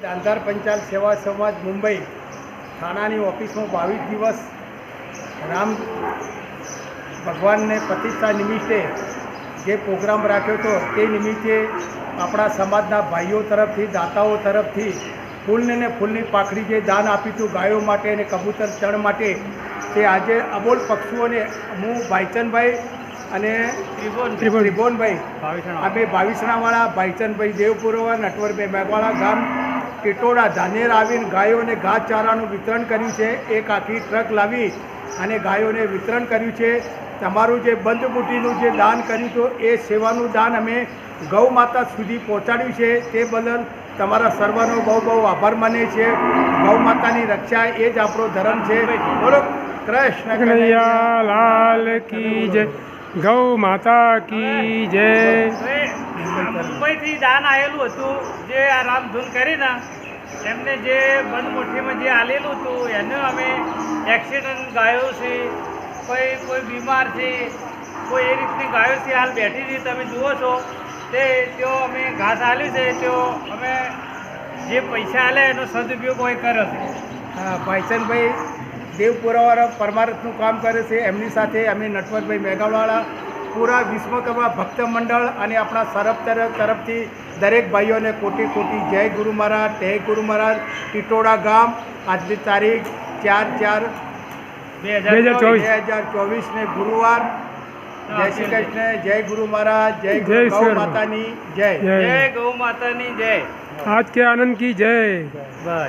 દાંધાર પંચાલ સેવા સમાજ મુંબઈ થાણાની ઓફિસમાં 22 દિવસ રામ ભગવાનને પ્રતિષ્ઠા નિમિત્તે જે પ્રોગ્રામ રાખ્યો હતો તે નિમિત્તે આપણા સમાજના ભાઈઓ તરફથી દાતાઓ તરફથી ફૂલને ફૂલની પાખડી જે દાન આપ્યું હતું ગાયો માટે અને કબૂતર ચણ માટે તે આજે અબોલ પક્ષીઓને હું ભાઈચંદભાઈ અને ત્રિભુવનભાઈ અમે ભાવિસણાવાળા ભાઈચંદભાઈ દેવપુરવા નટવરભાઈ મેઘવાળા ગામ ટીટોડા ધાનેર આવીને ગાયોને ઘાસચારાનું વિતરણ કર્યું છે. એક આખી ટ્રક લાવી અને ગાયોને વિતરણ કર્યું છે. તમારું જે બંધબુટીનું જે દાન કર્યું હતું એ સેવાનું દાન અમે ગૌ માતા સુધી પહોંચાડ્યું છે. તે બદલ તમારા સર્વનો બહુ બહુ આભાર માનીએ છીએ. ગૌ માતાની રક્ષા એ જ આપણો ધર્મ છે. બોલો કૃષ્ણ કનૈયા લાલ કી જય, ગૌ માતા કી જય. મુંબઈથી દાન આવેલું હતું જે આ રામધૂન કરીને એમને જે બંધમુઠ્ઠીમાં જે આલેલું હતું એનું અમે એક્સિડન્ટ ગાયો છે, કોઈ બીમાર છે, કોઈ એ રીતની ગાયો છે હાલ બેઠી હતી તમે જુઓ છો તેઓ અમે ઘાસ આલ્યું છે. તેઓ અમે જે પૈસા આલે એનો સદુપયોગ હોય કર્યો છે. ભાઈચંદભાઈ દેવપુરાવાળા પરમારથનું કામ કરે છે. એમની સાથે અમે નટવરભાઈ મેઘાવાળા પૂરા વિશ્વકર્મા ભક્ત મંડળ અને આપણા સરબ તરફથી દરેક ભાઈઓને કોટી કોટી જય ગુરુ મહારાજ, જય ગુરુ મહારાજ. ટીટોડા ગામ આજની તારીખ 4/4/2024 ગુરુવાર. જય શ્રી કૃષ્ણ, જય ગુરુ મહારાજ, જય ગૌ માતાની જય, જય ગૌ માતાની જય. આજ કે આનંદ કી જય. બસ.